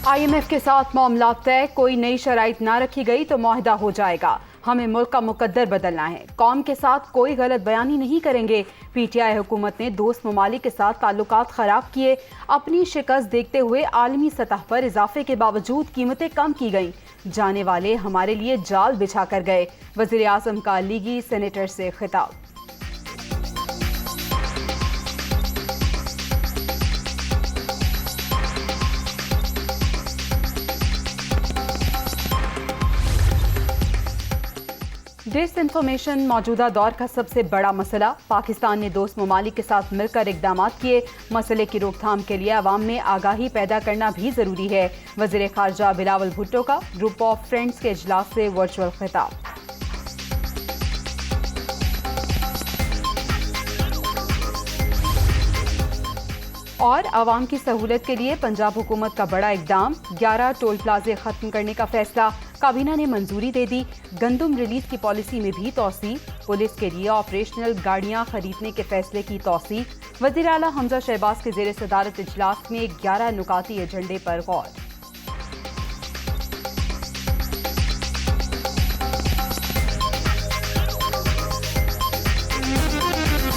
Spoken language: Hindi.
IMF के साथ मामला तय, कोई नई शराइत ना रखी गई तो मुआहदा हो जाएगा। हमें मुल्क का मुकद्दर बदलना है, कौम के साथ कोई गलत बयानी नहीं करेंगे। PTI हुकूमत ने दोस्त ममालिक के साथ ताल्लुकात खराब किए। अपनी शिकस्त देखते हुए आलमी सतह पर इजाफे के बावजूद कीमतें कम की गईं। जाने वाले हमारे लिए जाल बिछा कर गए। वज़ीर आज़म का लीगी सेनेटर से खिताब। डिसइंफॉर्मेशन मौजूदा दौर का सबसे बड़ा मसला। पाकिस्तान ने दोस्त ममालिक के साथ मिलकर इकदाम किए। मसले की रोकथाम के लिए अवाम में आगाही पैदा करना भी जरूरी है। वज़ीर खारजा बिलावल भुट्टो का ग्रुप ऑफ फ्रेंड्स के इजलास से वर्चुअल खिताब। और आवाम की सहूलत के लिए पंजाब हुकूमत का बड़ा इकदाम, 11 टोल प्लाजे खत्म करने का फैसला। काबीना ने मंजूरी दे दी। गंदम रिलीज की पॉलिसी में भी तौसी। पुलिस के लिए ऑपरेशनल गाड़ियां खरीदने के फैसले की तौसी। वज़ीर आला हमजा शहबाज के ज़ेर सदारत इजलास में 11 नुकाती एजेंडे पर गौर।